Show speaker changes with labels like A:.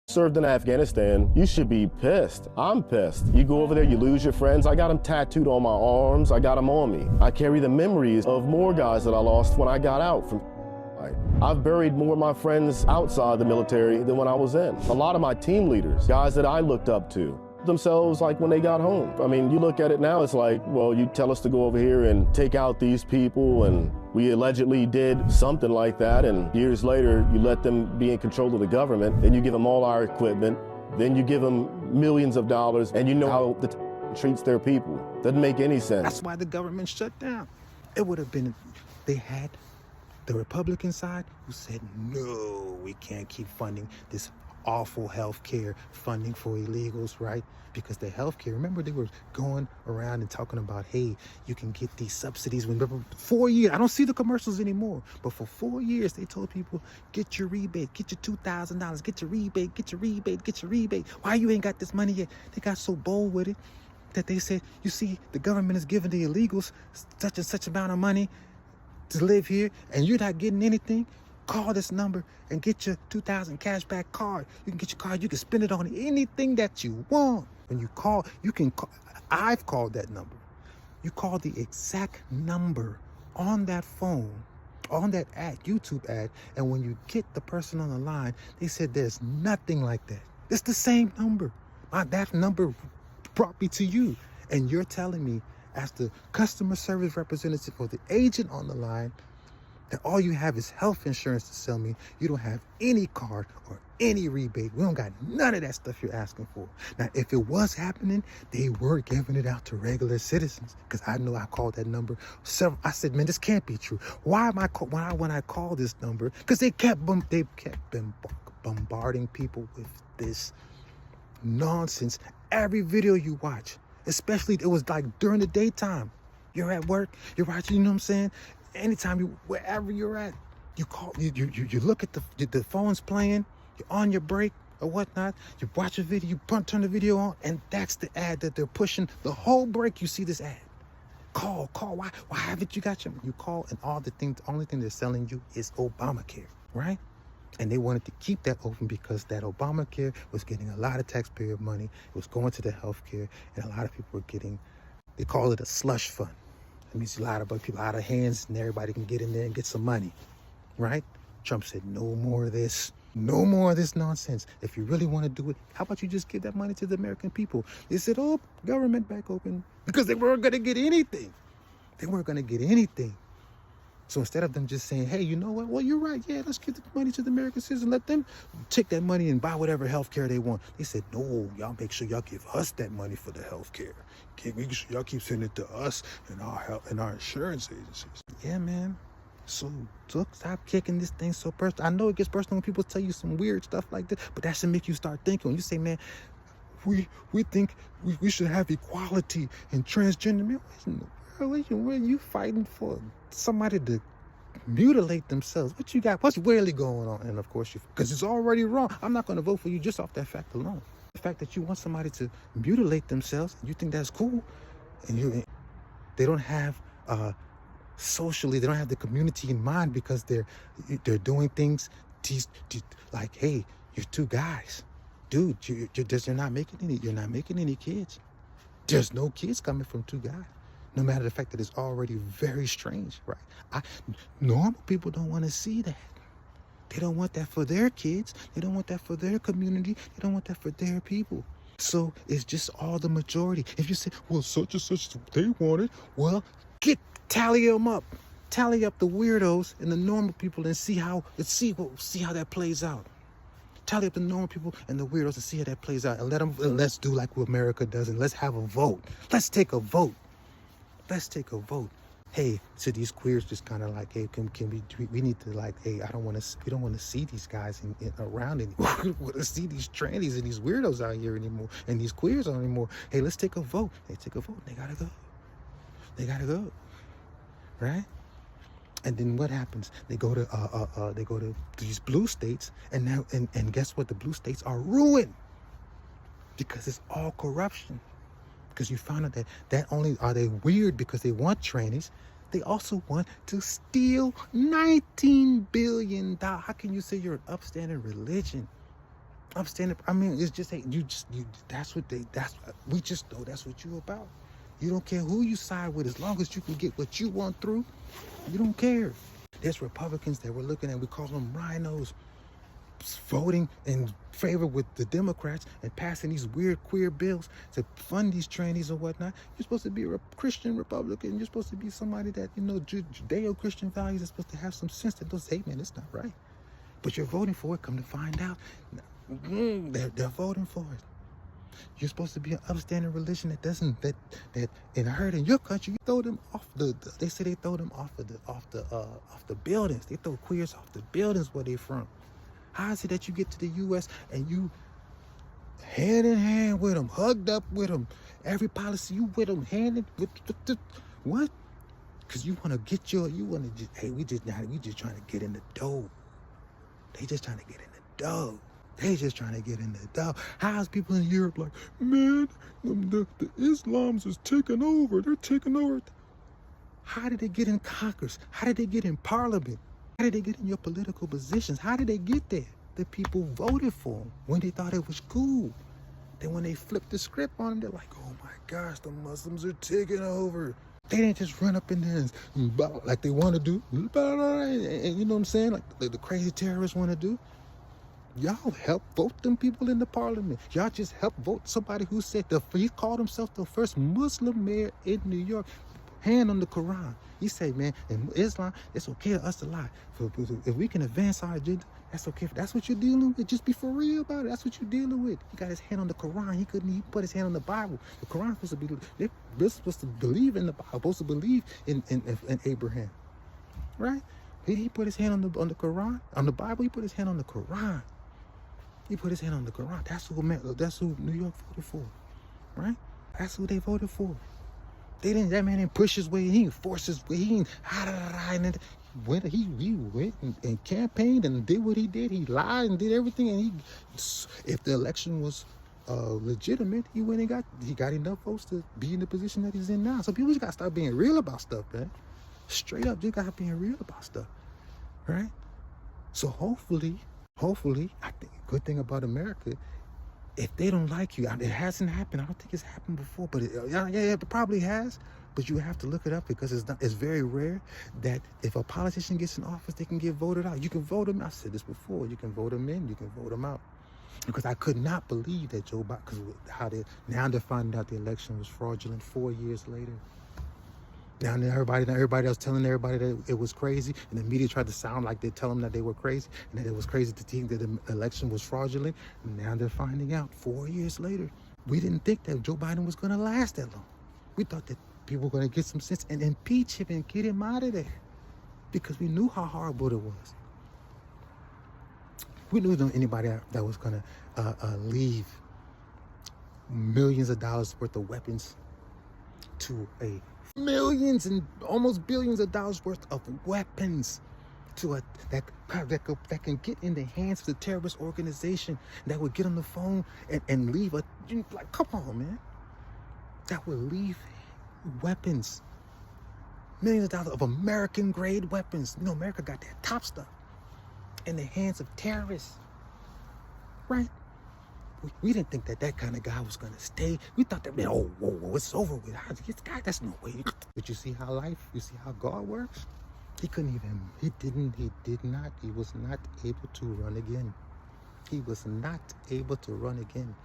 A: Served in Afghanistan, you should be pissed. I'm pissed. You go over there, you lose your friends. I got them tattooed on my arms. I got them on me. I carry the memories of more guys that I lost when I got out from. I've buried more of my friends outside the military than when I was in. A lot of my team leaders, guys that I looked up to, themselves like when they got home. I mean, you look at it now, it's like, well, you tell us to go over here and take out these people, and we allegedly did something like that, and years later, you let them be in control of the government, and you give them all our equipment, then you give them millions of dollars, and you know how the treats their people. Doesn't make any sense.
B: That's why the government shut down. It would have been, they had the Republican side who said, no, we can't keep funding this awful health care funding for illegals, right? Because the health care, remember they were going around and talking about, hey, you can get these subsidies. Remember, 4 years, I don't see the commercials anymore, but for 4 years, they told people, get your rebate, get your $2,000, get your rebate, get your rebate, get your rebate. Why you ain't got this money yet? They got so bold with it that they said, you see, the government is giving the illegals such and such amount of money to live here, and you're not getting anything. Call this number and get your 2,000 cashback card. You can get your card. You can spend it on anything that you want. When you call, you can call. I've called that number. You call the exact number on that phone, on that ad, YouTube ad, and when you get the person on the line, they said there's nothing like that. It's the same number. That number brought me to you, and you're telling me, as the customer service representative or the agent on the line, that all you have is health insurance to sell me. You don't have any card or any rebate. We don't got none of that stuff you're asking for. Now, if it was happening, they were giving it out to regular citizens, because I know I called that number several. I said, man, this can't be true. Why am I when I call this number? Because they kept bombarding people with this nonsense. Every video you watch, especially it was like during the daytime. You're at work, you're watching, you know what I'm saying? Anytime wherever you're at, you call, you look at the phone's playing, you're on your break or whatnot, you watch a video, you turn the video on, and that's the ad that they're pushing. The whole break, you see this ad. Call, why haven't you got you call, and the only thing they're selling you is Obamacare, right? And they wanted to keep that open because that Obamacare was getting a lot of taxpayer money. It was going to the healthcare, and a lot of people were getting, they call it a slush fund. That means a lot of people out of hands, and everybody can get in there and get some money, right? Trump said, no more of this. No more of this nonsense. If you really want to do it, how about you just give that money to the American people? They said, oh, government back open, because they weren't going to get anything. They weren't going to get anything. So instead of them just saying, hey, you know what? Well, you're right. Yeah, let's give the money to the American citizens. Let them take that money and buy whatever health care they want. They said, no, y'all make sure y'all give us that money for the health care. Make sure y'all keep sending it to us and our health and our insurance agencies. Yeah, man. So stop kicking this thing so personal. I know it gets personal when people tell you some weird stuff like this, but that should make you start thinking. When you say, man, we think we should have equality and transgender. Man, what are you fighting for? Somebody to mutilate themselves? What you got? What's really going on? And of course, because it's already wrong. I'm not going to vote for you just off that fact alone. The fact that you want somebody to mutilate themselves, you think that's cool, and they don't have socially, they don't have the community in mind, because they're doing things like, hey, you're two guys, dude. You're not making any kids. There's no kids coming from two guys. No matter the fact that it's already very strange, right? Normal people don't want to see that. They don't want that for their kids. They don't want that for their community. They don't want that for their people. So it's just all the majority. If you say, well, such and such, they want it, well, tally them up. Tally up the weirdos and the normal people and see how that plays out. Tally up the normal people and the weirdos and see how that plays out. And let's do like what America does, and let's have a vote. Let's take a vote. Hey, to these queers, just kind of like, hey, can we need to, like, hey, we don't want to see these guys around anymore. We don't want to see these trannies and these weirdos out here anymore, and these queers anymore. Hey, let's take a vote. They take a vote. They gotta go. Right? And then what happens? They go to these blue states, and now and guess what? The blue states are ruined because it's all corruption. Because you found out that only are they weird because they want trannies, they also want to steal $19 billion. How can you say you're an upstanding religion Upstanding. I mean, it's just you just you. That's what they. That's we just know that's what you about. You don't care who you side with, as long as you can get what you want through. You don't care. There's Republicans that we're looking at. We call them rhinos, voting in favor with the Democrats and passing these weird queer bills to fund these trainees or whatnot. You're supposed to be a Christian Republican. You're supposed to be somebody that, you know, Judeo-Christian values are supposed to have some sense that don't say, hey, man, it's not right. But you're voting for it. Come to find out, they're voting for it. You're supposed to be an upstanding religion that doesn't that and I heard in your country you throw them off they say they throw them off the buildings. They throw queers off the buildings where they from. How is it that you get to the U.S. and you hand in hand with them, hugged up with them, every policy you with them, what? Because you want to get hey, we just trying to get in the dough. They just trying to get in the dough. They just trying to get in the dough. How's people in Europe like, man, the Islams is taking over. They're taking over. How did they get in Congress? How did they get in Parliament? How did they get in your political positions? How did they get there? The people voted for them when they thought it was cool. Then when they flipped the script on them, they're like, oh my gosh, the Muslims are taking over. They didn't just run up in there and like they want to do. And you know what I'm saying? Like the crazy terrorists want to do. Y'all help vote them people in the parliament. Y'all just help vote somebody who said he called himself the first Muslim mayor in New York. Hand on the Quran. He said, man, in Islam, it's okay for us to lie. If we can advance our agenda, that's okay. That's what you're dealing with. Just be for real about it. That's what you're dealing with. He got his hand on the Quran. He put his hand on the Bible. The Quran supposed to be, they're supposed to believe in the Bible, supposed to believe in Abraham. Right? He put his hand on the Quran, on the Bible. He put his hand on the Quran. He put his hand on the Quran. That's who New York voted for, right? That's who they voted for. That man didn't push his way. He didn't force his way. He went and campaigned and did what he did. He lied and did everything. And if the election was legitimate, he went and he got enough votes to be in the position that he's in now. So people just gotta start being real about stuff, man. Straight up, just gotta be real about stuff, right? So hopefully, I think a good thing about America, if they don't like you, it hasn't happened. I don't think it's happened before, but it probably has. But you have to look it up because it's very rare that if a politician gets in office, they can get voted out. You can vote them. I said this before. You can vote them in. You can vote them out. Because I could not believe that Joe Biden, because now they're finding out the election was fraudulent 4 years later. Now everybody else telling everybody that it was crazy, and the media tried to sound like they tell them that they were crazy, and that it was crazy to think that the election was fraudulent. And now they're finding out 4 years later. We didn't think that Joe Biden was going to last that long. We thought that people were going to get some sense and impeach him and get him out of there, because we knew how horrible it was. We knew anybody that was going to leave millions of dollars worth of weapons to millions and almost billions of dollars worth of weapons to that can get in the hands of the terrorist organization, that would get on the phone and leave like, come on, man. That would leave weapons, millions of dollars of American grade weapons. You know, America got that top stuff in the hands of terrorists, right? We didn't think that kind of guy was going to stay. We thought that, man, whoa, it's over with. This guy, that's no way. But you see how God works? He was not able to run again. He was not able to run again.